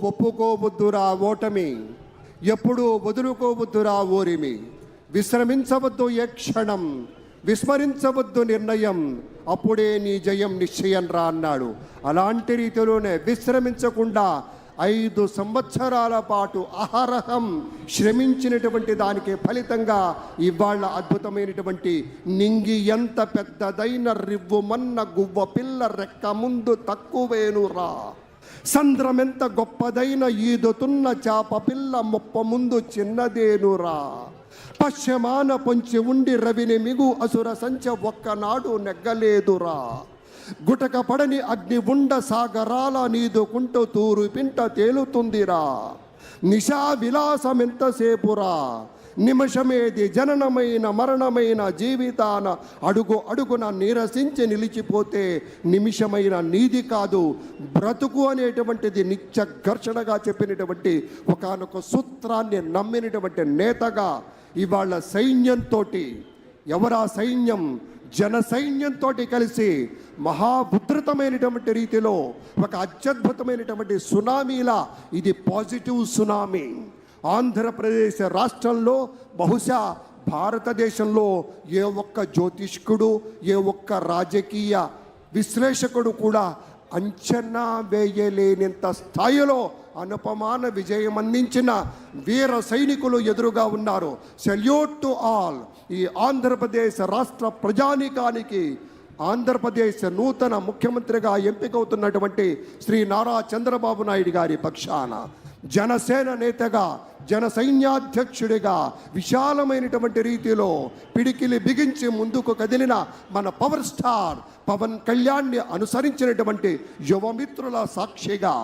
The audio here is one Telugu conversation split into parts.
ఒప్పుకోవద్దురా ఓటమి, ఎప్పుడూ వదులుకోవద్దురా ఓరిమి, విశ్రమించవద్దు ఏ క్షణం, విస్మరించవద్దు నిర్ణయం, అప్పుడే నీ జయం నిశ్చయం రా అన్నాడు. అలాంటి రీతిలోనే విశ్రమించకుండా 5 సంవత్సరాల పాటు అహరహం శ్రమించినటువంటి దానికి ఫలితంగా ఇవాళ అద్భుతమైనటువంటి నింగి ఎంత పెద్దదైన రివ్వుమన్న గువ్వ పిల్ల రెక్క ముందు తక్కువేనురా, సంద్రమెంత గొప్పదైన ఈదుతున్న చాప పిల్ల మొప్ప ముందు చిన్నదేనురా, పశ్చిమాన పొంచి ఉండి రవిని మిగు అసుర సంచ ఒక్కనాడు నెగ్గలేదురా, గుటక పడని అగ్ని ఉండ సాగరాల నీదుకుంటూ తూరు పింట తేలుతుందిరా, నిశా విలాసమెంతసేపురా, నిమిషమేది జననమైన మరణమైన జీవితాన అడుగు అడుగున నీరసించి నిలిచిపోతే నిమిషమైన నీది కాదు బ్రతుకు అనేటువంటిది నిత్య ఘర్షణగా చెప్పినటువంటి ఒకానొక సూత్రాన్ని నమ్మినటువంటి నేతగా ఇవాళ సైన్యంతో, ఎవరా సైన్యం, జన సైన్యంతో కలిసి మహాభుద్రతమైనటువంటి రీతిలో ఒక అత్యద్భుతమైనటువంటి సునామీలా ఇది పాజిటివ్ సునామీ. ఆంధ్రప్రదేశ్ రాష్ట్రంలో బహుశా భారతదేశంలో ఏ ఒక్క జ్యోతిష్కుడు, ఏ ఒక్క రాజకీయ విశ్లేషకుడు కూడా అంచనా వేయలేనంత స్థాయిలో అనుపమాన విజయం అందించిన వీర సైనికులు ఎదురుగా ఉన్నారు. Salute to all. ఈ ఆంధ్రప్రదేశ్ రాష్ట్ర ప్రజానీకానికి ఆంధ్రప్రదేశ్ నూతన ముఖ్యమంత్రిగా ఎంపికవుతున్నటువంటి శ్రీ నారా చంద్రబాబు నాయుడు గారి పక్షాన, జనసేన నేతగా, జన సైన్యాధ్యక్షుడిగా విశాలమైనటువంటి రీతిలో పిడికిలి బిగించి ముందుకు కదిలిన మన పవర్ స్టార్ పవన్ కళ్యాణ్ని అనుసరించినటువంటి యువమిత్రుల సాక్షిగా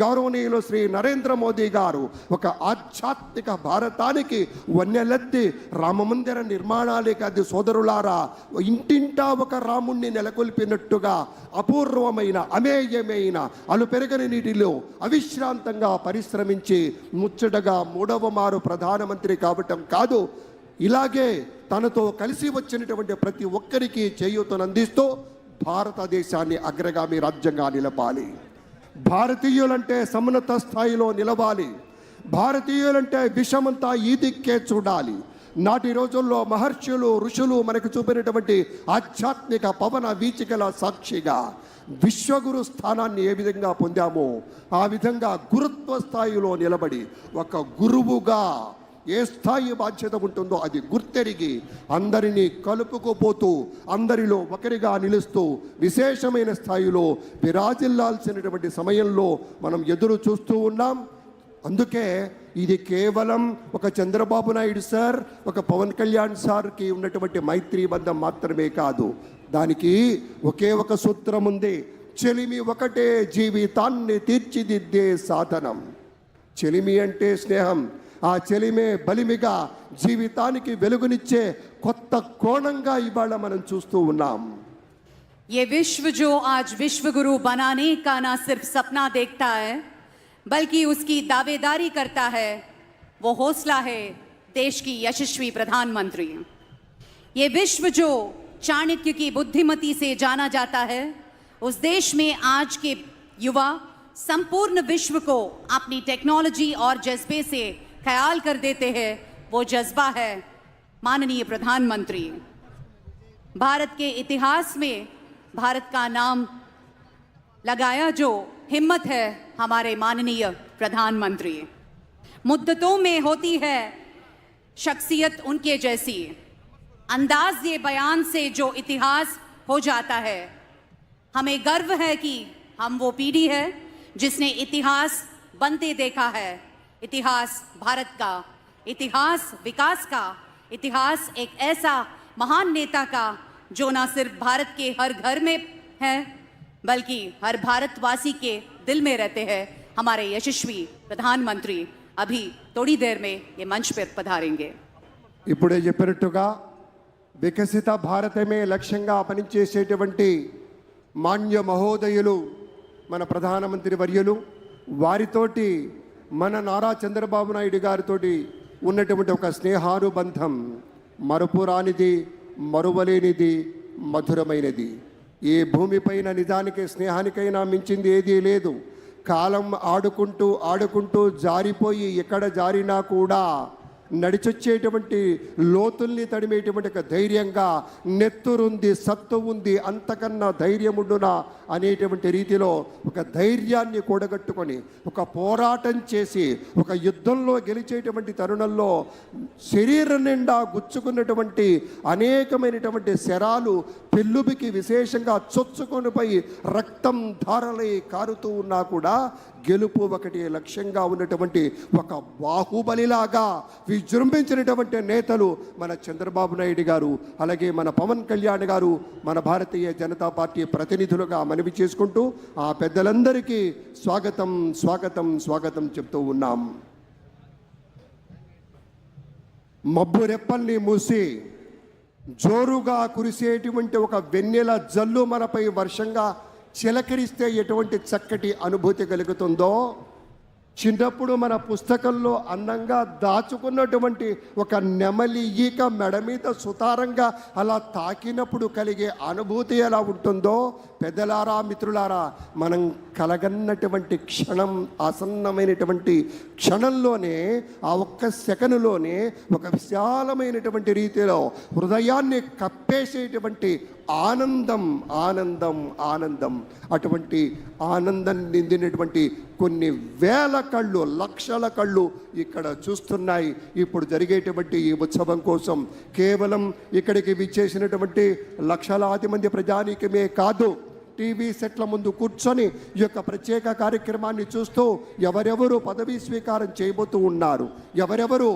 గౌరవనీయులు శ్రీ నరేంద్ర మోదీ గారు ఒక ఆధ్యాత్మిక భారతానికి వన్నెలెత్తి రామమందిర నిర్మాణాలే కాదు సోదరులారా, ఇంటింటా ఒక రాముణ్ణి నెలకొల్పినట్టుగా అపూర్వమైన అమేయమైన అలుపెరగని నీటిలో అవిశ్రాంతంగా పరిశ్రమించి ముచ్చటగా 3వ మారు ప్రధానమంత్రి కావటం కాదు, ఇలాగే తనతో కలిసి వచ్చినటువంటి ప్రతి ఒక్కరికి చేయూతనందిస్తూ భారతదేశాన్ని అగ్రగామి రాజ్యంగా నిలపాలి. భారతీయులంటే సమున్నత స్థాయిలో నిలవాలి. భారతీయులంటే విషమంతా ఈ దిక్కే చూడాలి. నాటి రోజుల్లో మహర్షులు ఋషులు మనకు చూపినటువంటి ఆధ్యాత్మిక పవన వీచికల సాక్షిగా విశ్వగురు స్థానాన్ని ఏ విధంగా పొందామో ఆ విధంగా గురుత్వ స్థాయిలో నిలబడి ఒక గురువుగా ఏ స్థాయి బాధ్యత ఉంటుందో అది గుర్తెరిగి అందరినీ కలుపుకుపోతూ అందరిలో ఒకరిగా నిలుస్తూ విశేషమైన స్థాయిలో విరాజిల్లాల్సినటువంటి సమయంలో మనం ఎదురు చూస్తూ ఉన్నాం. అందుకే ఇది కేవలం ఒక చంద్రబాబు నాయుడు సార్, ఒక పవన్ కళ్యాణ్ సార్కి ఉన్నటువంటి మైత్రీ బంధం మాత్రమే కాదు, దానికి ఒకే ఒక సూత్రం ఉంది. చెలిమి ఒకటే జీవితాన్ని తీర్చిదిద్దే సాధనం. చెలిమి అంటే స్నేహం, ఆ చెలిమే బలిమిగా జీవితానికి వెలుగునిచ్చే కొత్త కోణంగా ఇవాళ మనం చూస్తూ ఉన్నాం. ये विश्व जो आज विश्व गुरु बनाने का ना सिर्फ सपना देखता है बल्कि उसकी दावेदारी करता है, वो हौसला है देश की यशस्वी प्रधानमंत्री. ये विश्व जो चाणक्य की बुद्धिमती से जाना जाता है, उस देश में आज के युवा संपूर्ण विश्व को अपनी टेक्नोलॉजी और जज्बे से ख्याल कर देते हैं. वो जज्बा है माननीय प्रधानमंत्री. भारत के इतिहास में भारत का नाम लगाया जो हिम्मत है हमारे माननीय प्रधानमंत्री. मुद्दतों में होती है शख्सियत उनके जैसी, अंदाज ये बयान से जो इतिहास हो जाता है. हमें गर्व है कि हम वो पीढ़ी है जिसने इतिहास बनते देखा है. इतिहास भारत का, इतिहास विकास का, इतिहास एक ऐसा महान नेता का जो ना सिर्फ भारत के हर घर में है बल्कि हर भारतवासी के दिल में रहते हैं. हमारे यशस्वी प्रधानमंत्री अभी थोड़ी देर में ये मंच पर पधारेंगे. ఇప్పుడే చెప్పినట్టుగా వికసిత భారతమే లక్ష్యంగా పనిచేసేటువంటి మాన్య మహోదయులు మన ప్రధానమంత్రి వర్యులు, వారితోటి మన నారా చంద్రబాబు నాయుడు గారితో ఉన్నటువంటి ఒక స్నేహానుబంధం మరుపురానిది, మరువలేనిది, మధురమైనది. ఏ భూమిపైన నిజానికి స్నేహానికైనా మించింది ఏదీ లేదు. కాలం ఆడుకుంటూ ఆడుకుంటూ జారిపోయి ఎక్కడ జారినా కూడా నడిచొచ్చేటువంటి లోతుల్ని తడిమేటువంటి ఒక ధైర్యంగా నెత్తురుంది, సత్తు ఉంది, అంతకన్నా ధైర్యం ఉండునా అనేటువంటి రీతిలో ఒక ధైర్యాన్ని కూడగట్టుకొని ఒక పోరాటం చేసి ఒక యుద్ధంలో గెలిచేటువంటి తరుణంలో శరీరం నిండా గుచ్చుకున్నటువంటి అనేకమైనటువంటి శరాలు పెళ్ళుబికి విశేషంగా చొచ్చుకొనిపోయి రక్తం ధారలై కారుతూ ఉన్నా కూడా గెలుపు ఒకటి లక్ష్యంగా ఉన్నటువంటి ఒక బాహుబలిలాగా విజృంభించినటువంటి నేతలు మన చంద్రబాబు నాయుడు గారు, అలాగే మన పవన్ కళ్యాణ్ గారు, మన భారతీయ జనతా పార్టీ ప్రతినిధులుగా మనవి చేసుకుంటూ ఆ పెద్దలందరికీ స్వాగతం స్వాగతం స్వాగతం చెప్తూ ఉన్నాం. మబ్బు రెప్పల్ని మూసి జోరుగా కురిసేటువంటి ఒక వెన్నెల జల్లు మనపై వర్షంగా చిలకరిస్తే ఎటువంటి చక్కటి అనుభూతి కలుగుతుందో, చిన్నప్పుడు మన పుస్తకంలో అందంగా దాచుకున్నటువంటి ఒక నెమలి ఈక మెడ మీద సుతారంగా అలా తాకినప్పుడు కలిగే అనుభూతి ఎలా ఉంటుందో, పెద్దలారా మిత్రులారా, మనం కలగన్నటువంటి క్షణం, ఆసన్నమైనటువంటి క్షణంలోనే, ఆ ఒక్క సెకనులోనే ఒక విశాలమైనటువంటి రీతిలో హృదయాన్ని కప్పేసేటువంటి ఆనందం ఆనందం ఆనందం అటువంటి ఆనందం నిందినటువంటి కొన్ని వేల కళ్ళు, లక్షల కళ్ళు ఇక్కడ చూస్తున్నాయి. ఇప్పుడు జరిగేటువంటి ఈ ఉత్సవం కోసం కేవలం ఇక్కడికి విచ్చేసినటువంటి లక్షలాది మంది ప్రజానీకమే కాదు, టీవీ సెట్ల ముందు కూర్చొని ఈ యొక్క ప్రత్యేక కార్యక్రమాన్ని చూస్తూ ఎవరెవరు పదవీ స్వీకారం చేయబోతూ ఉన్నారు, ఎవరెవరు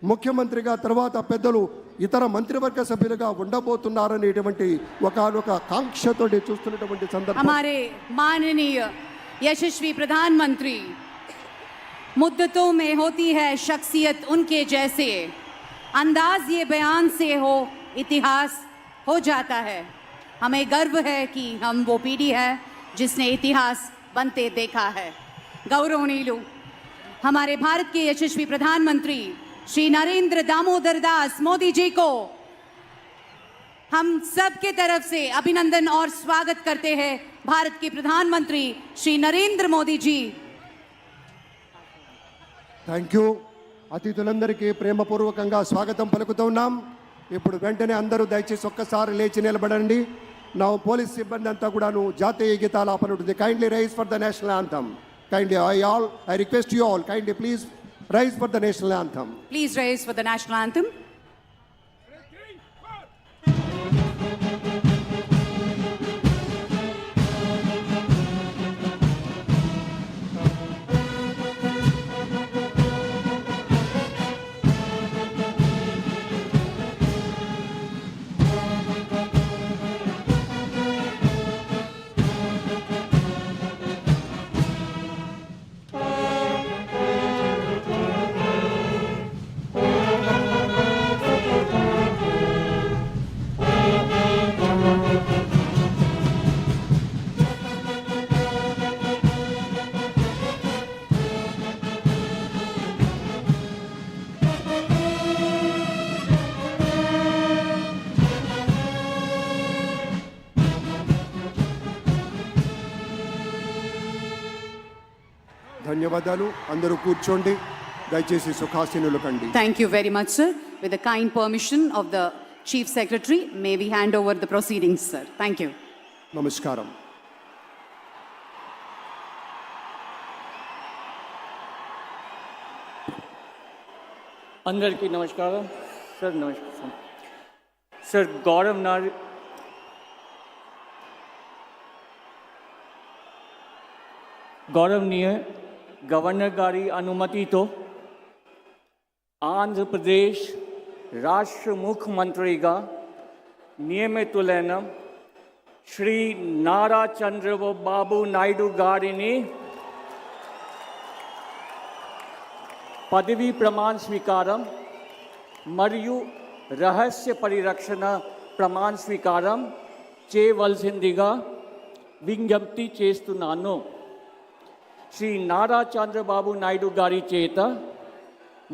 ముఖ్యమంత్రిగా తర్వాత పెద్దలు ఇతర మంత్రివర్గ సభ్యులుగా ఉండబోతున్నారనేటువంటి ఒకనొక కాంక్షతో చూస్తున్నటువంటి సందర్భం. हमारे माननीय यशस्वी प्रधानमंत्री, मुद्दतों में होती है शख्सियत उनके जैसे, अंदाज ये बयान से हो इतिहास हो जाता है. हमें गर्व है कि हम वो पीढ़ी है जिसने इतिहास बनते देखा है. गौरवनीलु हमारे भारत के यशस्वी प्रधानमंत्री श्री नरेंद्र दामोदर दास मोदी जी को हम सब के तरफ से अभिनंदन और स्वागत करते हैं. भारत के प्रधानमंत्री श्री नरेंद्र मोदी जी. Thank you. అతిథులందరికీ ప్రేమపూర్వకంగా స్వాగతం పలుకుతూ ఉన్నాం. ఇప్పుడు వెంటనే అందరూ దయచేసి ఒక్కసారి లేచి నిలబడండి. నా పోలీస్ సిబ్బంది అంతా కూడాను జాతీయ గీతాలాపన ఉంటుంది. Kindly rise for the national anthem. Kindly I request you all, kindly please rise for the national anthem. Please rise for the national anthem. ధన్యవాదాలు. అందరూ కూర్చోండి. దయచేసి సుఖాసీనులు కండి. Thank you very much, sir. With the kind permission of the Chief Secretary, may we hand over the proceedings, sir. Thank you. నమస్కారం. అందరికీ నమస్కారం సార్. నమస్కారం సార్. గౌరవనీయ గవర్నర్ గారి అనుమతితో ఆంధ్రప్రదేశ్ రాష్ట్ర ముఖ్యమంత్రిగా నియమితులైన శ్రీ నారా చంద్రబాబు నాయుడు గారిని పదవీ ప్రమాణ స్వీకారం మరియు రహస్య పరిరక్షణ ప్రమాణ స్వీకారం చేయవలసిందిగా విజ్ఞప్తి చేస్తున్నాను. శ్రీ నారా చంద్రబాబు నాయుడు గారి చేత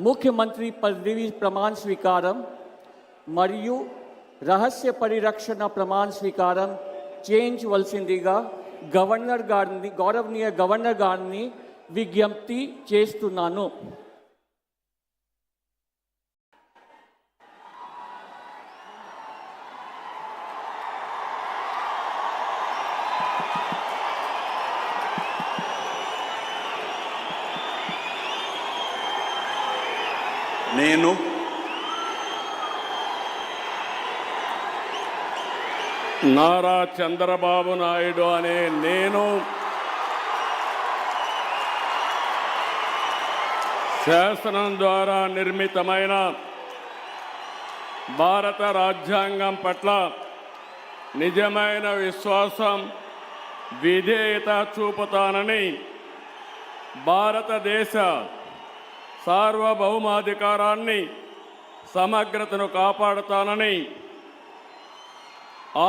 ముఖ్యమంత్రి పదవి ప్రమాణ స్వీకారం మరియు రహస్య పరిరక్షణ ప్రమాణ స్వీకారం చేయించవలసిందిగా గౌరవనీయ గవర్నర్ గారిని విజ్ఞప్తి చేస్తున్నాను. నేను నారా చంద్రబాబు నాయుడు అనే నేను శాసనం ద్వారా నిర్మితమైన భారత రాజ్యాంగం పట్ల నిజమైన విశ్వాసం, విధేయత చూపుతానని, భారతదేశ సార్వభౌమాధికారాన్ని, సమగ్రతను కాపాడుతానని,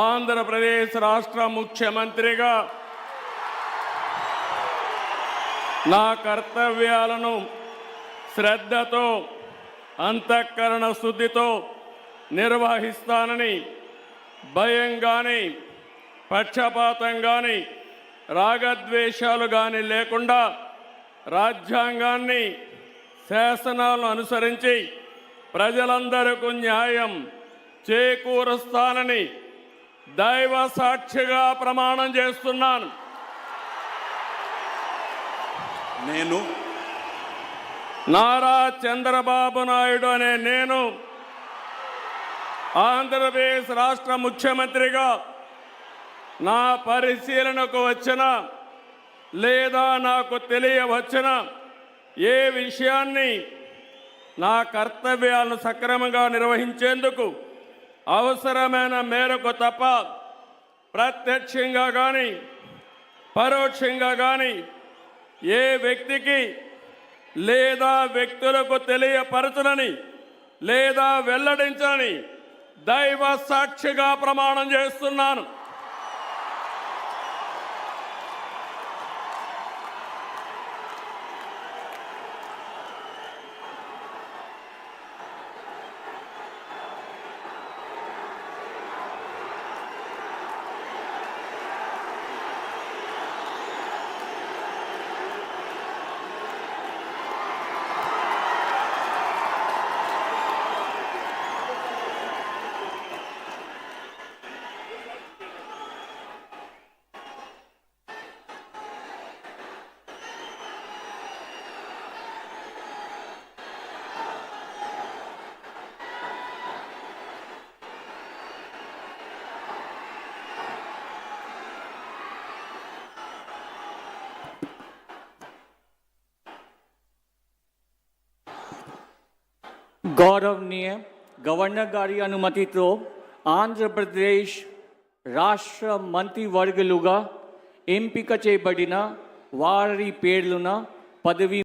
ఆంధ్రప్రదేశ్ రాష్ట్ర ముఖ్యమంత్రిగా నా కర్తవ్యాలను శ్రద్ధతో, అంతఃకరణ శుద్ధితో నిర్వహిస్తానని, భయం కానీ, పక్షపాతం కానీ, రాగద్వేషాలు కానీ లేకుండా రాజ్యాంగాన్ని, శాసనాలను అనుసరించి ప్రజలందరికీ న్యాయం చేకూరుస్తానని దైవ సాక్షిగా ప్రమాణం చేస్తున్నాను. నేను నారా చంద్రబాబు నాయుడు అనే నేను ఆంధ్రప్రదేశ్ రాష్ట్ర ముఖ్యమంత్రిగా నా పరిశీలనకు వచ్చిన లేదా నాకు తెలియవచ్చిన ఏ విషయాన్ని నా కర్తవ్యాలను సక్రమంగా నిర్వహించేందుకు అవసరమైన మేరకు తప్ప ప్రత్యక్షంగా కానీ పరోక్షంగా కానీ ఏ వ్యక్తికి లేదా వ్యక్తులకు తెలియపరచునని లేదా వెల్లడించని దైవ సాక్షిగా ప్రమాణం చేస్తున్నాను. గౌరవనీయ గవర్నర్ గారి అనుమతితో ఆంధ్రప్రదేశ్ రాష్ట్ర మంత్రివర్గులుగా ఎంపిక చేయబడిన వారి పేర్లున పదవి